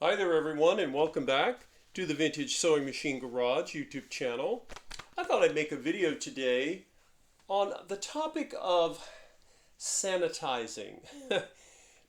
Hi there everyone, and welcome back to the Vintage Sewing Machine Garage YouTube channel. I thought I'd make a video today on the topic of sanitizing.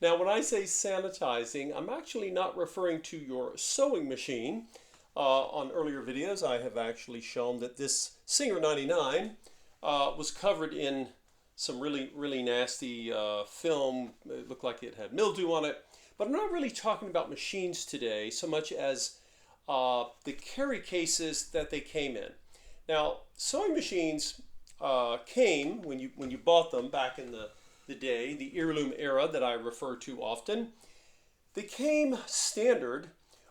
Now when I say sanitizing, I'm actually not referring to your sewing machine. On earlier videos I have actually shown that this Singer 99 was covered in some really nasty film. It looked like it had mildew on it. But I'm not really talking about machines today so much as the Cary cases that they came in. Now, sewing machines came when you bought them back in the day, the heirloom era that I refer to often. They came standard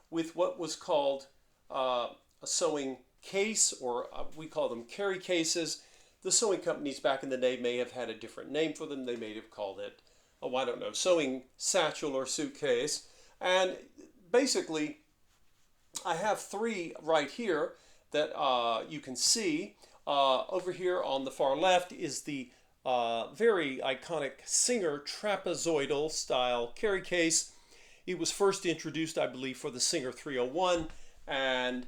with what was called a sewing case, or we call them Cary cases. The sewing companies back in the day may have had a different name for them. They may have called it, oh, I don't know, sewing satchel or suitcase. And basically, I have three right here that you can see. Over here on the far left is the very iconic Singer trapezoidal style Cary case. It was first introduced, I believe, for the Singer 301, and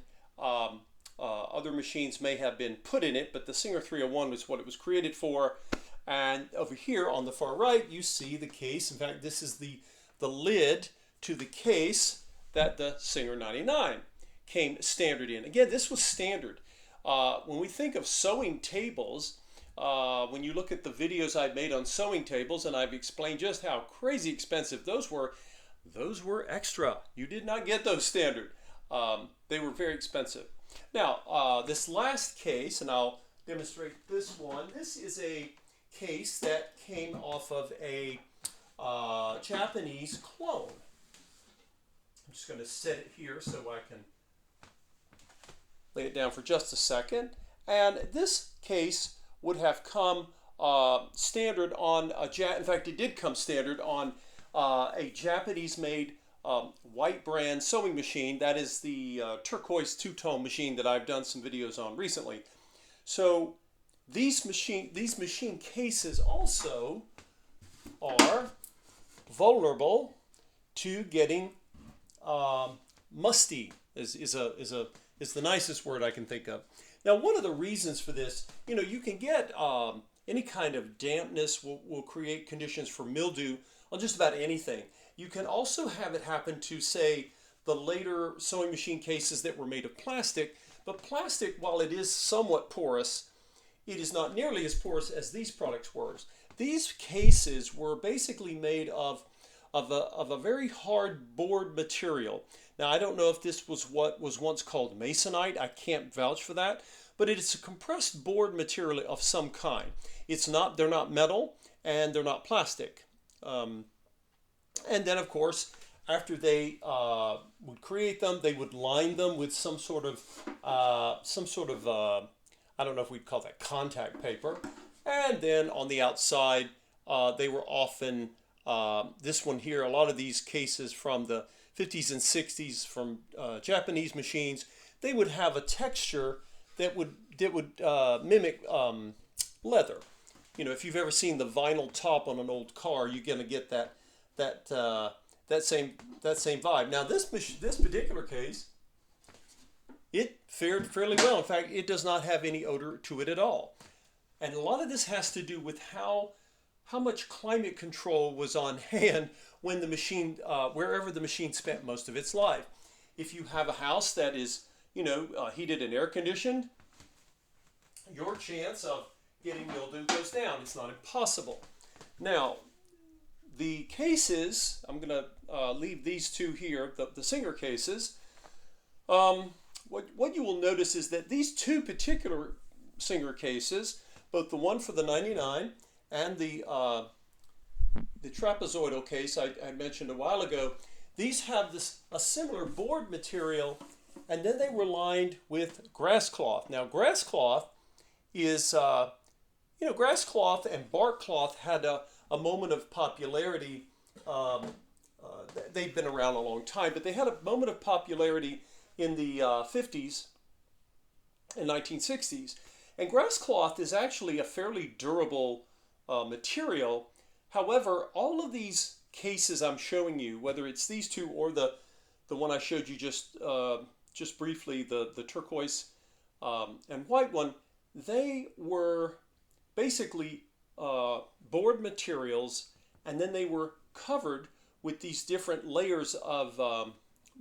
other machines may have been put in it, but the Singer 301 was what it was created for. And over here on the far right, you see the case. In fact, this is the lid to the case that the Singer 99 came standard in. Again, this was standard. When we think of sewing tables, when you look at the videos I've made on sewing tables, and I've explained just how crazy expensive those were extra. You did not get those standard. They were very expensive. Now, this last case, and I'll demonstrate this one. This is a case that came off of a Japanese clone. I'm just going to set it here so I can lay it down for just a second. And this case would have come standard on in fact, it did come standard on a Japanese-made white brand sewing machine. That is the turquoise two-tone machine that I've done some videos on recently. So these machine cases also are vulnerable to getting musty. Is the nicest word I can think of. Now, one of the reasons for this, you can get any kind of dampness will create conditions for mildew on just about anything. You can also have it happen to, say, the later sewing machine cases that were made of plastic. But plastic, while it is somewhat porous, it is not nearly as porous as these products were. These cases were basically made of a very hard board material. Now, I don't know if this was what was once called masonite. I can't vouch for that. But it is a compressed board material of some kind. They're not metal, and they're not plastic. And then, of course, after they would create them, they would line them with some sort of I don't know if we'd call that contact paper. And then on the outside, they were often, this one here, a lot of these cases from the 50s and 60s from Japanese machines, they would have a texture that would mimic leather. If you've ever seen the vinyl top on an old car, you're going to get that same vibe. Now this particular case, it fared fairly well. In fact, it does not have any odor to it at all. And a lot of this has to do with how much climate control was on hand when the machine, wherever the machine spent most of its life. If you have a house that is, heated and air conditioned, your chance of getting mildew goes down. It's not impossible. Now, the cases, I'm going to leave these two here, the Singer cases. What you will notice is that these two particular Singer cases, both the one for the 99 and the trapezoidal case I mentioned a while ago, these have a similar board material, and then they were lined with grass cloth. Now, grass cloth is, grass cloth and bark cloth had a moment of popularity. They've been around a long time, but they had a moment of popularity in the 50s and 1960s. And grass cloth is actually a fairly durable material. However, all of these cases I'm showing you, whether it's these two or the the one I showed you just briefly, the turquoise and white one, they were basically board materials, and then they were covered with these different layers of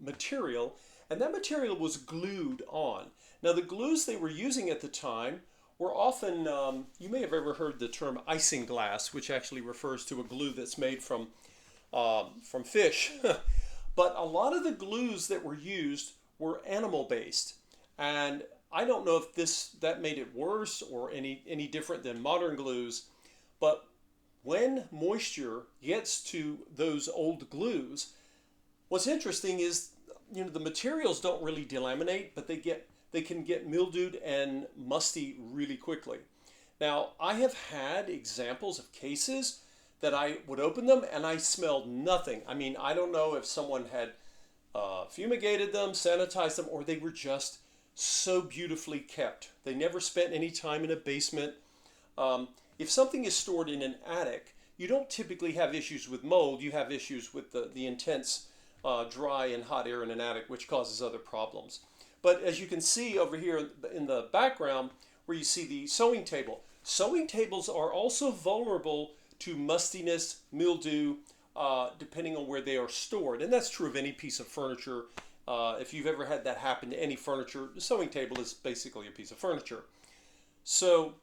material, and that material was glued on. Now the glues they were using at the time were often, you may have ever heard the term isinglass, which actually refers to a glue that's made from fish. But a lot of the glues that were used were animal based, and I don't know if that made it worse or any different than modern glues, but when moisture gets to those old glues, what's interesting is, the materials don't really delaminate, but they can get mildewed and musty really quickly. Now, I have had examples of cases that I would open them and I smelled nothing. I mean, I don't know if someone had fumigated them, sanitized them, or they were just so beautifully kept. They never spent any time in a basement. If something is stored in an attic, you don't typically have issues with mold. You have issues with the intense dry and hot air in an attic, which causes other problems. But as you can see over here in the background, where you see the sewing table, sewing tables are also vulnerable to mustiness, mildew, depending on where they are stored. And that's true of any piece of furniture. If you've ever had that happen to any furniture, the sewing table is basically a piece of furniture. So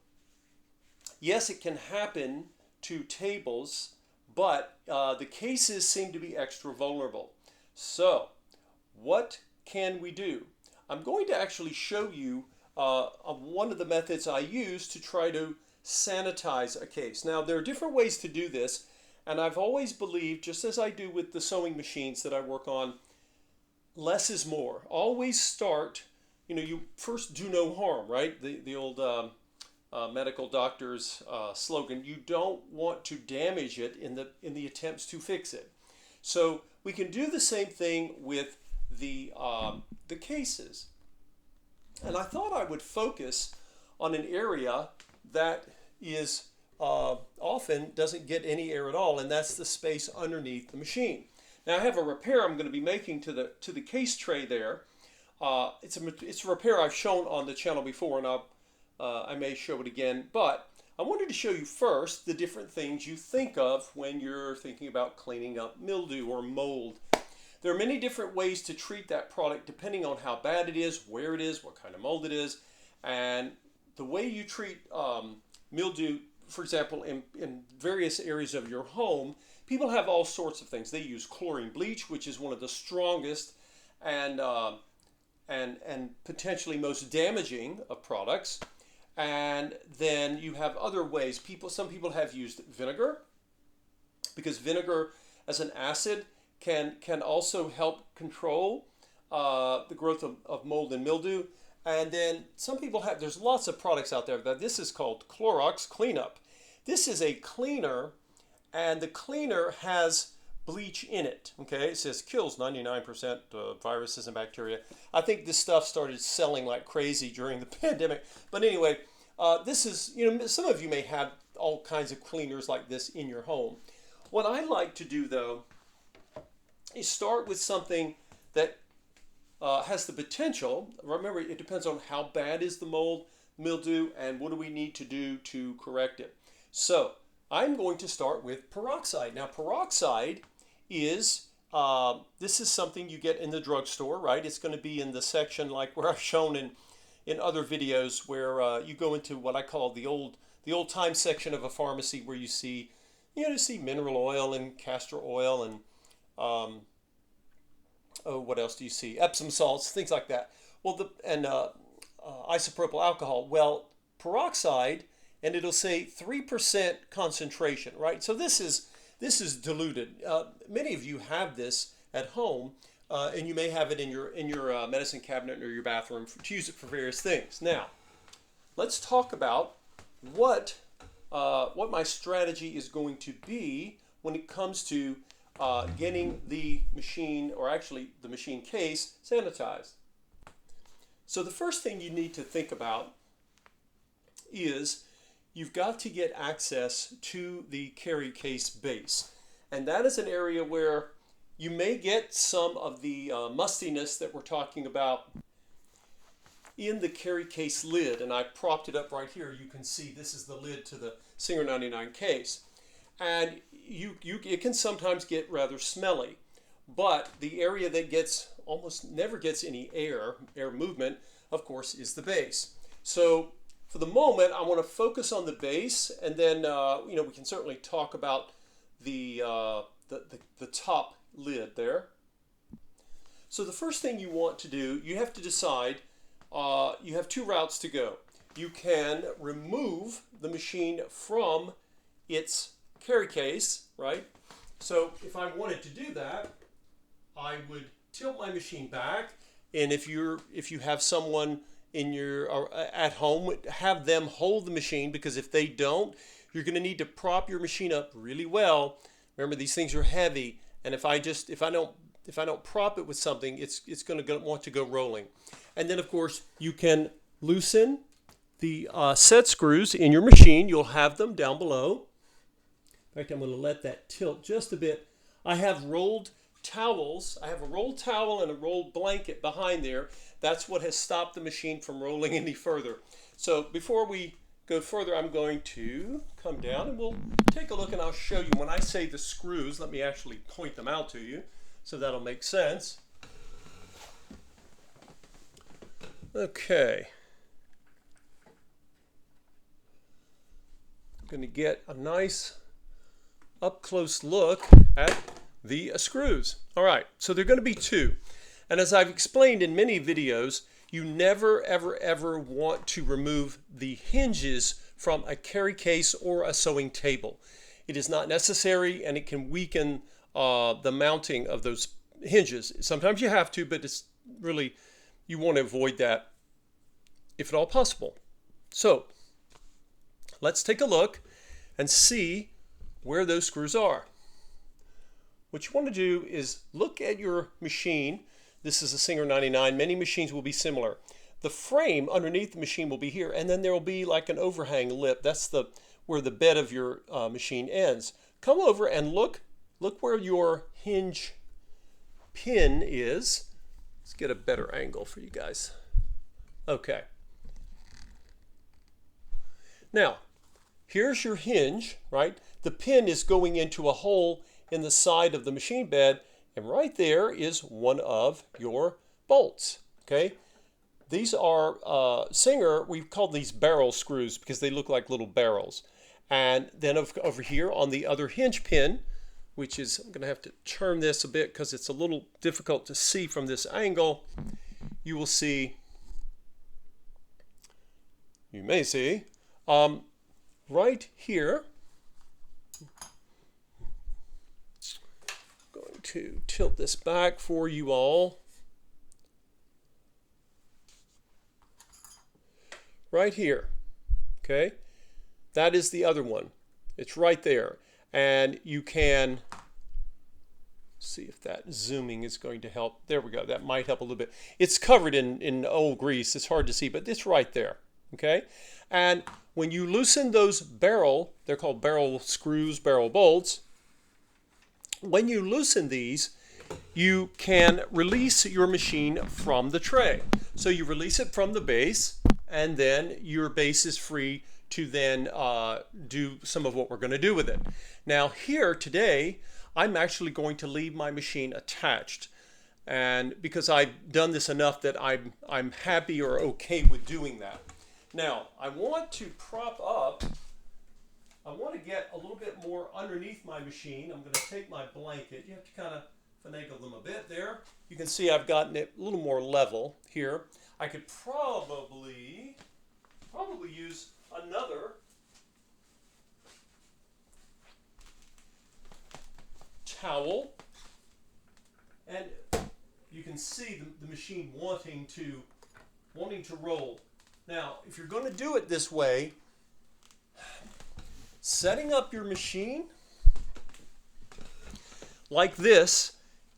yes, it can happen to tables, but the cases seem to be extra vulnerable. So what can we do? I'm going to actually show you one of the methods I use to try to sanitize a case. Now, there are different ways to do this, and I've always believed, just as I do with the sewing machines that I work on, less is more. Always start, you first do no harm, right? The old medical doctor's slogan. You don't want to damage it in the attempts to fix it. So we can do the same thing with the cases. And I thought I would focus on an area that is often doesn't get any air at all, and that's the space underneath the machine. Now I have a repair I'm going to be making to the case tray there. It's a repair I've shown on the channel before, and I may show it again. But I wanted to show you first the different things you think of when you're thinking about cleaning up mildew or mold. There are many different ways to treat that product depending on how bad it is, where it is, what kind of mold it is, and the way you treat mildew, for example, in various areas of your home. People have all sorts of things. They use chlorine bleach, which is one of the strongest and potentially most damaging of products. And then you have other ways. Some people have used vinegar, because vinegar as an acid can also help control the growth of mold and mildew. And then some people there's lots of products out there that this is called Clorox Cleanup. This is a cleaner, and the cleaner has bleach in it. Okay, it says kills 99% viruses and bacteria. I think this stuff started selling like crazy during the pandemic. But anyway, this is, some of you may have all kinds of cleaners like this in your home. What I like to do, though, is start with something that has the potential. Remember, it depends on how bad is the mold, mildew, and what do we need to do to correct it. So I'm going to start with peroxide. Now, peroxide is, this is something you get in the drugstore, right? It's going to be in the section like where I've shown in other videos, where you go into what I call the old time section of a pharmacy, where you see mineral oil and castor oil and what else do you see? Epsom salts, things like that. Well, isopropyl alcohol. Well, peroxide, and it'll say 3% concentration, right? So this is diluted. Many of you have this at home, and you may have it in your medicine cabinet or your bathroom to use it for various things. Now, let's talk about what my strategy is going to be when it comes to getting the machine, or actually the machine case, sanitized. So the first thing you need to think about is you've got to get access to the Cary case base. And that is an area where you may get some of the mustiness that we're talking about in the Cary case lid, and I propped it up right here. You can see this is the lid to the Singer 99 case, and it can sometimes get rather smelly, but the area that gets almost never gets any air movement, of course, is the base. So for the moment, I want to focus on the base, and then we can certainly talk about the top lid there. So the first thing you want to do, you have to decide. You have two routes to go. You can remove the machine from its carry case, right? So if I wanted to do that, I would tilt my machine back, and if you have someone in your or at home, have them hold the machine, because if they don't, you're going to need to prop your machine up really well. Remember, these things are heavy, and if I don't prop it with something, it's going to want to go rolling. And then, of course, you can loosen the set screws in your machine. You'll have them down below. In fact, I'm going to let that tilt just a bit. I have rolled towels. I have a rolled towel and a rolled blanket behind there. That's what has stopped the machine from rolling any further. So before we go further, I'm going to come down and we'll take a look, and I'll show you. When I say the screws, let me actually point them out to you so that'll make sense. Okay. I'm going to get a nice up-close look at the screws. All right, so they're going to be two. And as I've explained in many videos, you never, ever, ever want to remove the hinges from a carry case or a sewing table. It is not necessary, and it can weaken the mounting of those hinges. Sometimes you have to, but it's really, you want to avoid that if at all possible. So let's take a look and see where those screws are. What you want to do is look at your machine. This is a Singer 99. Many machines will be similar. The frame underneath the machine will be here, and then there will be like an overhang lip. That's where the bed of your machine ends. Come over and look where your hinge pin is. Let's get a better angle for you guys. Okay. Now, here's your hinge, right? The pin is going into a hole in the side of the machine bed, and right there is one of your bolts, okay? These are Singer, we've called these barrel screws because they look like little barrels. And then over here on the other hinge pin, which is, I'm going to have to turn this a bit because it's a little difficult to see from this angle, you will see, you may see, right here, I'm going to tilt this back for you all. Right here, okay? That is the other one. It's right there. And you can see if that zooming is going to help. There we go. That might help a little bit. It's covered in old grease. It's hard to see, but it's right there, okay? And when you loosen those they're called barrel screws, barrel bolts. When you loosen these, you can release your machine from the tray. So you release it from the base, and then your base is free to then do some of what we're going to do with it. Now here today, I'm actually going to leave my machine attached, and because I've done this enough that I'm happy or okay with doing that. Now I want to prop up. I want to get a little bit more underneath my machine. I'm going to take my blanket. You have to kind of finagle them a bit there. You can see I've gotten it a little more level here. I could probably use another towel, and you can see the machine wanting to roll. Now, if you're going to do it this way, setting up your machine like this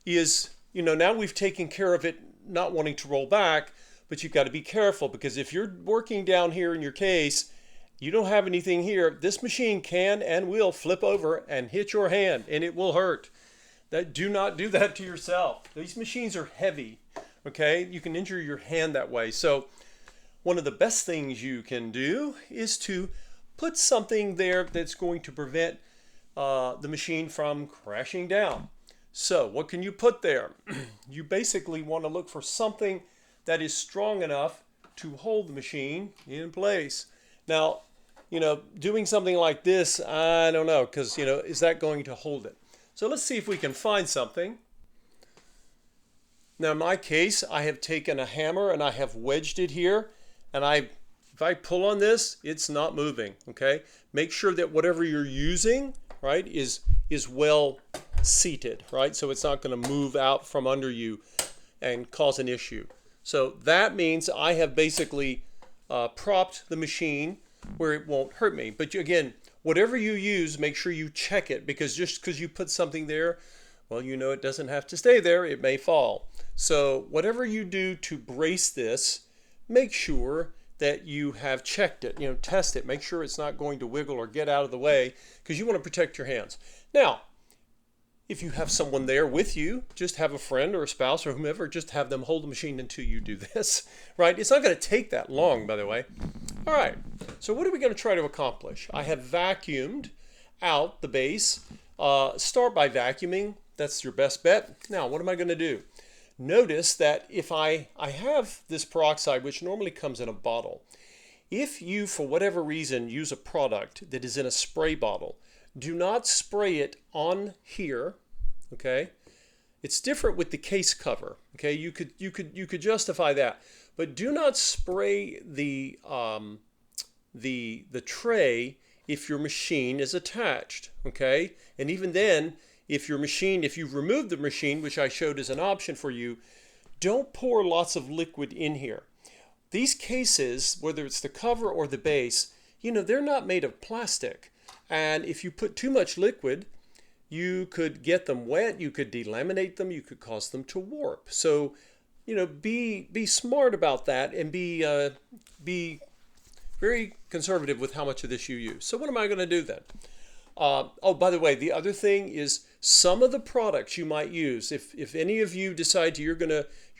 is, now we've taken care of it not wanting to roll back, but you've got to be careful, because if you're working down here in your case, you don't have anything here, this machine can and will flip over and hit your hand, and it will hurt. Do not do that to yourself. These machines are heavy, okay? You can injure your hand that way. So one of the best things you can do is to put something there that's going to prevent the machine from crashing down. So what can you put there? You basically want to look for something that is strong enough to hold the machine in place. Now, doing something like this, I don't know, because, is that going to hold it? So let's see if we can find something. Now in my case, I have taken a hammer and I have wedged it here, and if I pull on this, it's not moving, okay? Make sure that whatever you're using, right, is well seated, right? So it's not going to move out from under you and cause an issue. So that means I have basically propped the machine where it won't hurt me. But again, whatever you use, make sure you check it, because just because you put something there, well, it doesn't have to stay there. It may fall. So whatever you do to brace this, make sure that you have checked it, test it, make sure it's not going to wiggle or get out of the way, because you want to protect your hands. Now, if you have someone there with you, just have a friend or a spouse or whomever, just have them hold the machine until you do this, right? It's not going to take that long, by the way. All right, so what are we going to try to accomplish? I have vacuumed out the base. Start by vacuuming. That's your best bet. Now, what am I going to do? Notice that if I have this peroxide, which normally comes in a bottle, if you, for whatever reason, use a product that is in a spray bottle, do not spray it on here, okay? It's different with the case cover, okay? You could justify that, but do not spray the tray if your machine is attached, okay? And even then, if you've removed the machine, which I showed as an option for you, don't pour lots of liquid in here. These cases, whether it's the cover or the base, they're not made of plastic. And if you put too much liquid, you could get them wet, you could delaminate them, you could cause them to warp. So, be smart about that, and be very conservative with how much of this you use. So what am I going to do then? Oh, by the way, the other thing is some of the products you might use. If any of you decide you're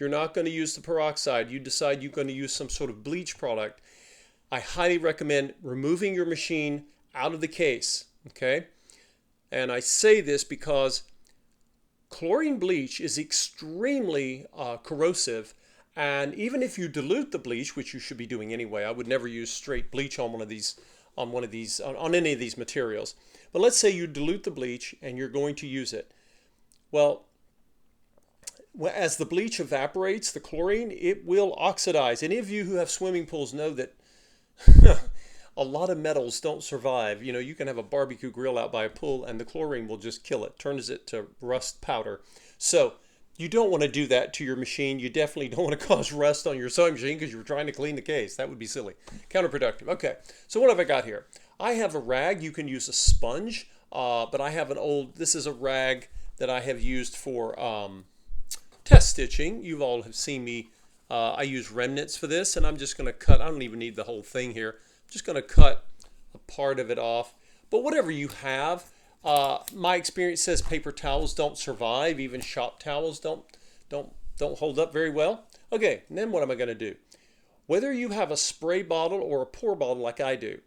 not going to use the peroxide, you decide you're going to use some sort of bleach product, I highly recommend removing your machine out of the case, okay? And I say this because chlorine bleach is extremely corrosive, and even if you dilute the bleach, which you should be doing anyway, I would never use straight bleach on any of these materials. But let's say you dilute the bleach and you're going to use it. Well, as the bleach evaporates, the chlorine, it will oxidize. Any of you who have swimming pools know that a lot of metals don't survive. You can have a barbecue grill out by a pool and the chlorine will just kill it, turns it to rust powder. So you don't want to do that to your machine. You definitely don't want to cause rust on your sewing machine because you're trying to clean the case. That would be silly. Counterproductive. Okay, so what have I got here? I have a rag. You can use a sponge, but I have this is a rag that I have used for test stitching. You all have seen me. I use remnants for this, and I'm just going to cut. I don't even need the whole thing here. I'm just going to cut a part of it off. But whatever you have, my experience says paper towels don't survive. Even shop towels don't hold up very well. Okay, and then what am I going to do? Whether you have a spray bottle or a pour bottle like I do,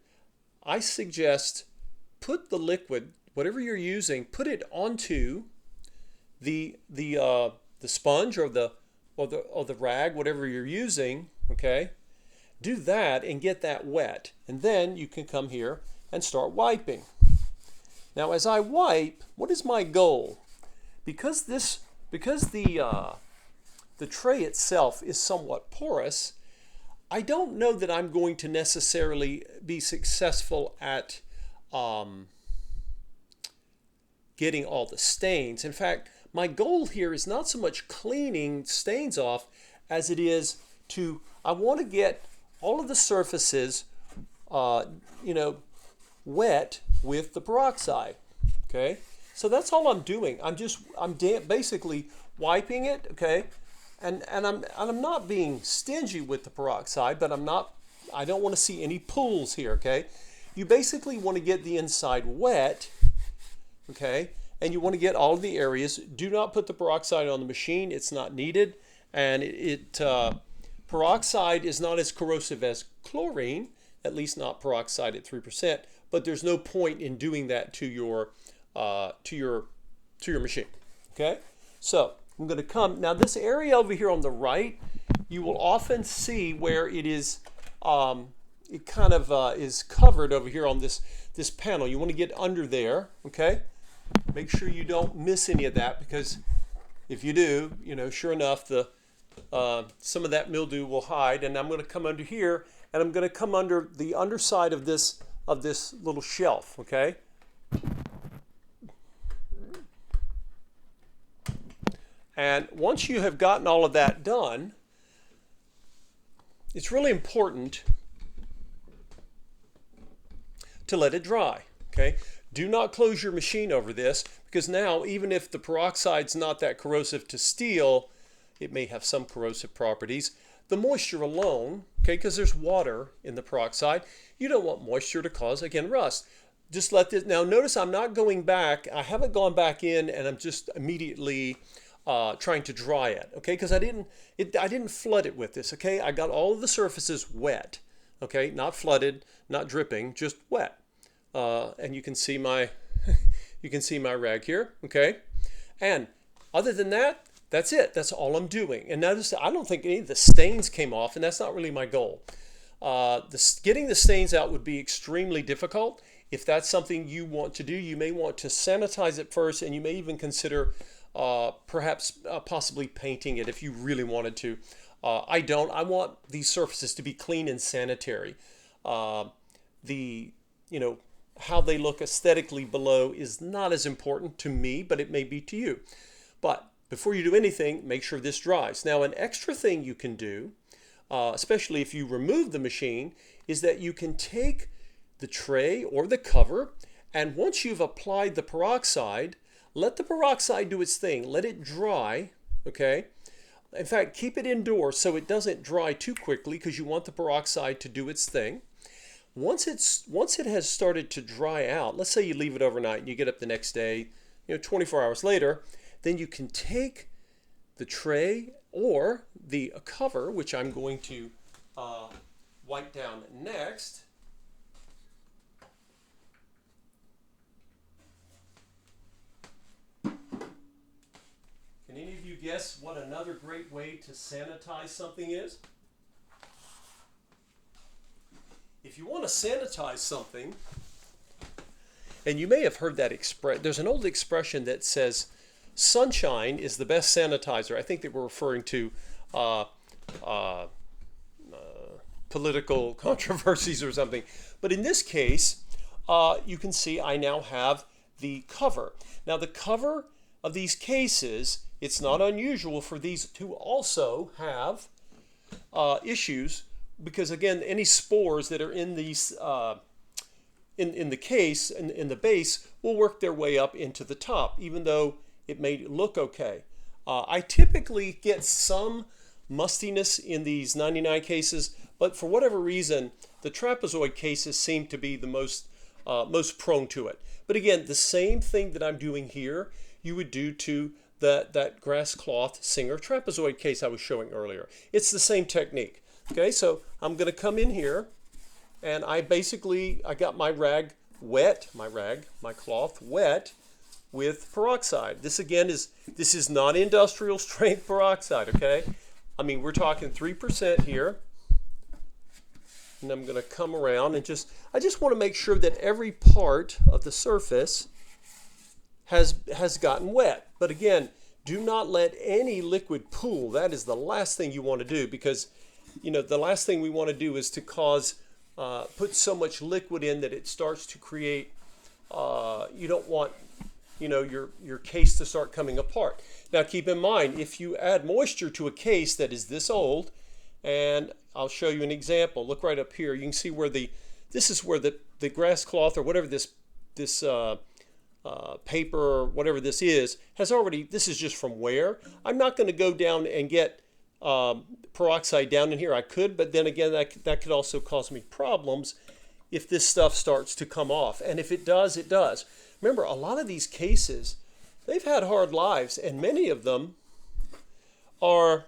I suggest put the liquid, whatever you're using, put it onto the sponge or the rag, whatever you're using, okay? Do that and get that wet, and then you can come here and start wiping. Now, as I wipe, what is my goal? Because the tray itself is somewhat porous, I don't know that I'm going to necessarily be successful at getting all the stains. In fact, my goal here is not so much cleaning stains off as it is I want to get all of the surfaces, wet with the peroxide. Okay, so that's all I'm doing. I'm basically wiping it. Okay, and I'm not being stingy with the peroxide, but I don't want to see any pools here. Okay, you basically want to get the inside wet. Okay, and you want to get all of the areas. Do not put the peroxide on the machine. It's not needed. And peroxide is not as corrosive as chlorine, at least not peroxide at 3%, but there's no point in doing that to your machine. Okay? So I'm going to come, now this area over here on the right, you will often see where it is, it kind of is covered over here on this panel. You want to get under there, okay? Make sure you don't miss any of that, because if you do, sure enough, some of that mildew will hide. And I'm going to come under here, and I'm going to come under the underside of this little shelf, okay? And once you have gotten all of that done, it's really important to let it dry, okay? Do not close your machine over this, because now, even if the peroxide's not that corrosive to steel, it may have some corrosive properties. The moisture alone, okay, because there's water in the peroxide, you don't want moisture to cause, again, rust. Just let this, now notice I'm not going back, I haven't gone back in, and I'm just immediately trying to dry it, okay, because I didn't flood it with this, okay? I got all of the surfaces wet, okay, not flooded, not dripping, just wet. And you can see my rag here, okay? And other than that, that's it. That's all I'm doing. And notice I don't think any of the stains came off, and that's not really my goal. Getting the stains out would be extremely difficult. If that's something you want to do, you may want to sanitize it first, and you may even consider perhaps possibly painting it if you really wanted to. I don't. I want these surfaces to be clean and sanitary. How they look aesthetically below is not as important to me, but it may be to you. But before you do anything, make sure this dries. Now, an extra thing you can do, especially if you remove the machine, is that you can take the tray or the cover, and once you've applied the peroxide, let the peroxide do its thing. Let it dry, okay? In fact, keep it indoors so it doesn't dry too quickly, because you want the peroxide to do its thing. Once it has started to dry out, let's say you leave it overnight and you get up the next day, 24 hours later, then you can take the tray or the cover, which I'm going to wipe down next. Can any of you guess what another great way to sanitize something is? If you want to sanitize something, and you may have heard that expression, there's an old expression that says, sunshine is the best sanitizer. I think they were referring to political controversies or something. But in this case, you can see I now have the cover. Now the cover of these cases, it's not unusual for these to also have issues, because again, any spores that are in these in the case, in the base, will work their way up into the top, even though it may look okay. I typically get some mustiness in these 99 cases, but for whatever reason, the trapezoid cases seem to be the most prone to it. But again, the same thing that I'm doing here, you would do to that grass cloth Singer trapezoid case I was showing earlier. It's the same technique. Okay, so I'm going to come in here, and I got my rag wet, my cloth wet with peroxide. This again is not industrial strength peroxide, okay? I mean, we're talking 3% here. And I'm going to come around and I just want to make sure that every part of the surface has gotten wet. But again, do not let any liquid pool. That is the last thing you want to do, because the last thing we want to do is to put so much liquid in that it starts to create, you don't want, your case to start coming apart. Now keep in mind, if you add moisture to a case that is this old, and I'll show you an example. Look right up here. You can see where this is where the grass cloth or whatever this paper or whatever this is has already, this is just from wear. I'm not going to go down and get peroxide down in here. I could, but then again, that could also cause me problems if this stuff starts to come off. And if it does, it does. Remember, a lot of these cases they've had hard lives, and many of them are,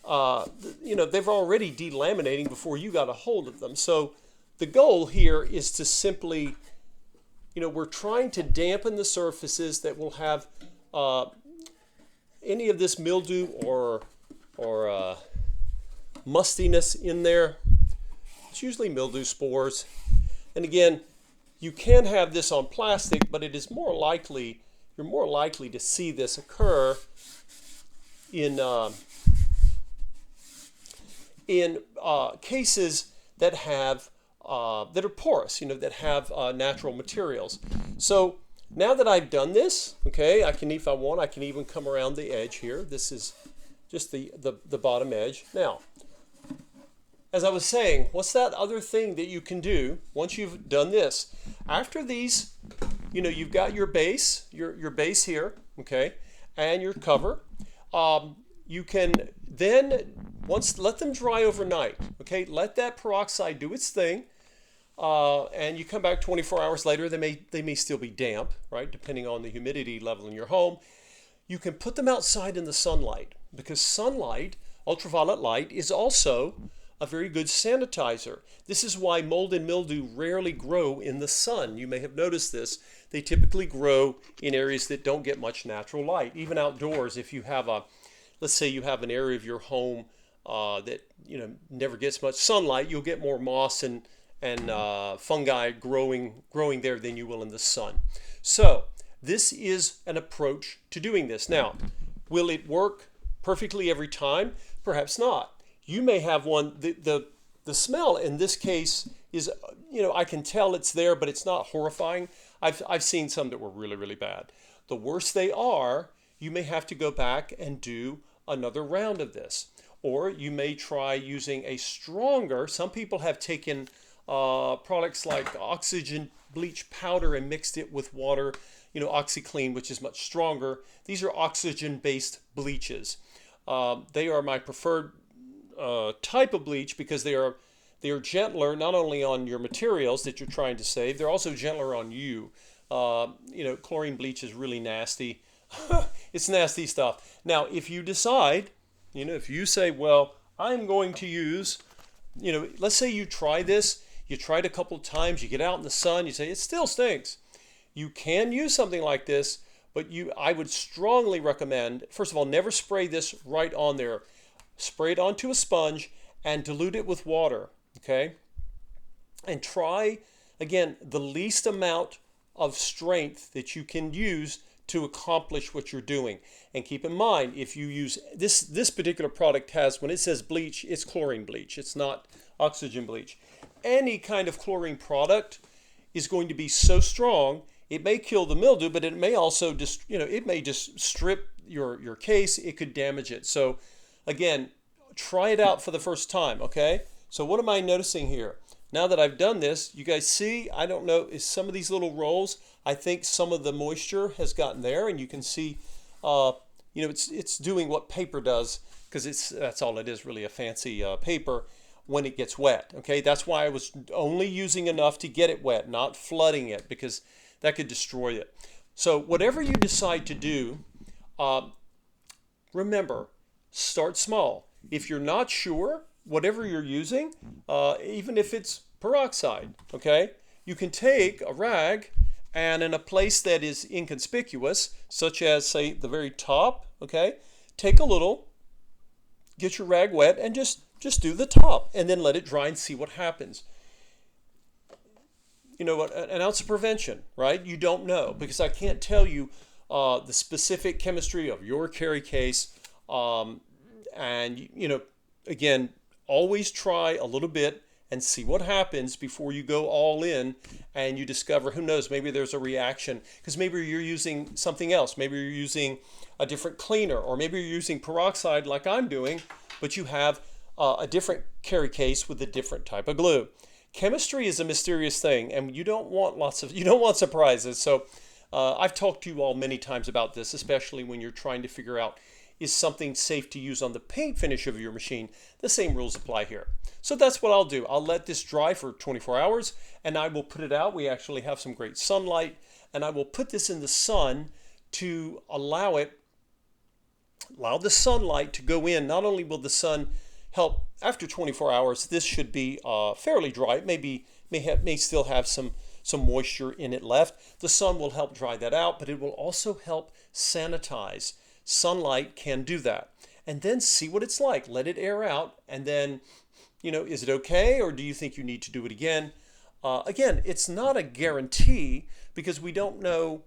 they've already delaminating before you got a hold of them. So the goal here is to simply, we're trying to dampen the surfaces that will have any of this mildew or mustiness in there. It's usually mildew spores. And again, you can have this on plastic, but it is more likely, you're more likely to see this occur in cases that have that are porous, that have natural materials. So now that I've done this, okay, I can, if I want, I can even come around the edge here. This is just the bottom edge. Now, as I was saying, what's that other thing that you can do once you've done this? After these, you've got your base, your base here, okay, and your cover. You can then, let them dry overnight, okay? Let that peroxide do its thing. And you come back 24 hours later, they may still be damp, right? Depending on the humidity level in your home. You can put them outside in the sunlight, because sunlight, ultraviolet light, is also a very good sanitizer. This is why mold and mildew rarely grow in the sun. You may have noticed this. They typically grow in areas that don't get much natural light. Even outdoors, if you have let's say you have an area of your home that never gets much sunlight, you'll get more moss and fungi growing there than you will in the sun. So this is an approach to doing this. Now, will it work perfectly every time? Perhaps not. You may have one, the smell in this case is, I can tell it's there, but it's not horrifying. I've seen some that were really, really bad. The worse they are, you may have to go back and do another round of this. Or you may try using a stronger, some people have taken products like oxygen bleach powder and mixed it with water, OxyClean, which is much stronger. These are oxygen-based bleaches. They are my preferred type of bleach because they are gentler not only on your materials that you're trying to save, they're also gentler on you. Chlorine bleach is really nasty. It's nasty stuff. Now, if you decide, if you say, well, I'm going to use, let's say you try this, you tried a couple of times, you get out in the sun, you say, it still stinks. You can use something like this, but I would strongly recommend, first of all, never spray this right on there. Spray it onto a sponge and dilute it with water, okay? And try, again, the least amount of strength that you can use to accomplish what you're doing. And keep in mind, if you use, this particular product has, when it says bleach, it's chlorine bleach. It's not oxygen bleach. Any kind of chlorine product is going to be so strong, it may kill the mildew, but it may also just, it may just strip your case. It could damage it. So again, try it out for the first time, okay? So what am I noticing here? Now that I've done this, you guys see, I don't know, is some of these little rolls, I think some of the moisture has gotten there, and you can see, it's doing what paper does, because that's all it is, really, a fancy paper when it gets wet, okay? That's why I was only using enough to get it wet, not flooding it, because that could destroy it. So whatever you decide to do, remember, start small. If you're not sure, whatever you're using, even if it's peroxide, okay, you can take a rag and in a place that is inconspicuous, such as, say, the very top, okay, take a little, get your rag wet, and just do the top, and then let it dry and see what happens. An ounce of prevention, right? You don't know, because I can't tell you the specific chemistry of your Cary case. And, again, always try a little bit and see what happens before you go all in and you discover, who knows, maybe there's a reaction, because maybe you're using something else. Maybe you're using a different cleaner, or maybe you're using peroxide like I'm doing, but you have a different Cary case with a different type of glue. Chemistry is a mysterious thing, and you don't want surprises. So I've talked to you all many times about this, especially when you're trying to figure out, is something safe to use on the paint finish of your machine? The same rules apply here. So that's what I'll do. I'll let this dry for 24 hours, and I will put it out. We actually have some great sunlight, and I will put this in the sun to allow the sunlight to go in. Not only will the sun help after 24 hours, this should be fairly dry. It may still have some moisture in it left. The sun will help dry that out, but it will also help sanitize. Sunlight can do that. And then see what it's like. Let it air out, and then, is it okay, or do you think you need to do it again? Again, it's not a guarantee because we don't know,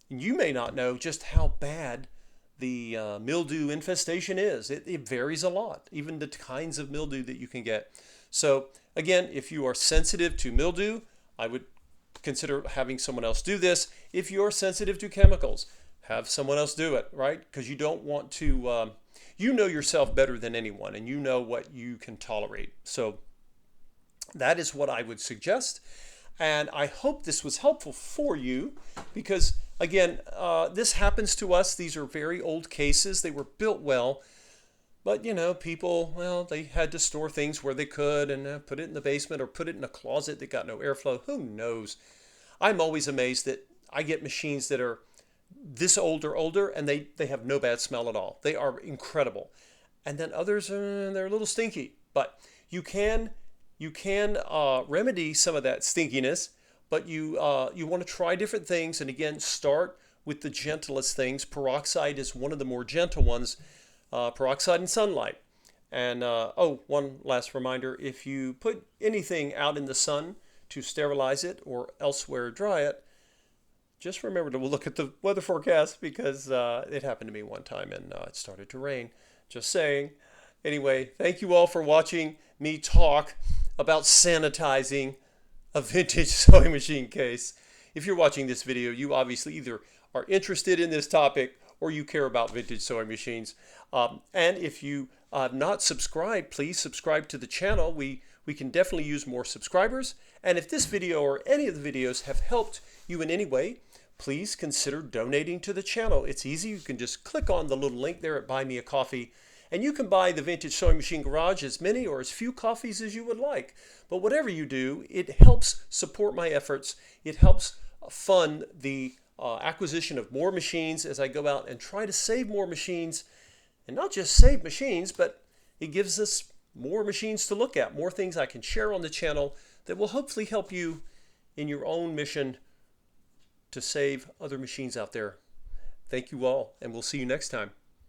you may not know just how bad the mildew infestation is. It varies a lot, even the kinds of mildew that you can get. So again, if you are sensitive to mildew, I would consider having someone else do this. If you're sensitive to chemicals, have someone else do it, right? Because you don't want to, you know yourself better than anyone, and you know what you can tolerate. So that is what I would suggest. And I hope this was helpful for you because, again, this happens to us. These are very old cases. They were built well. But, people, well, they had to store things where they could and put it in the basement or put it in a closet that got no airflow. Who knows? I'm always amazed that I get machines that are this old or older and they have no bad smell at all. They are incredible. And then others, they're a little stinky. But you can remedy some of that stinkiness, but you want to try different things. And again, start with the gentlest things. Peroxide is one of the more gentle ones. Peroxide and sunlight. And one last reminder, if you put anything out in the sun to sterilize it or elsewhere dry it, just remember to look at the weather forecast because it happened to me one time and it started to rain. Just saying. Anyway, thank you all for watching me talk about sanitizing a vintage sewing machine case. If you're watching this video, you obviously either are interested in this topic or you care about vintage sewing machines. And if you have not subscribed, please subscribe to the channel. We can definitely use more subscribers. And if this video or any of the videos have helped you in any way, please consider donating to the channel. It's easy. You can just click on the little link there at Buy Me a Coffee. And you can buy the Vintage Sewing Machine Garage as many or as few coffees as you would like. But whatever you do, it helps support my efforts. It helps fund the acquisition of more machines as I go out and try to save more machines. And not just save machines, but it gives us more machines to look at, more things I can share on the channel that will hopefully help you in your own mission to save other machines out there. Thank you all, and we'll see you next time.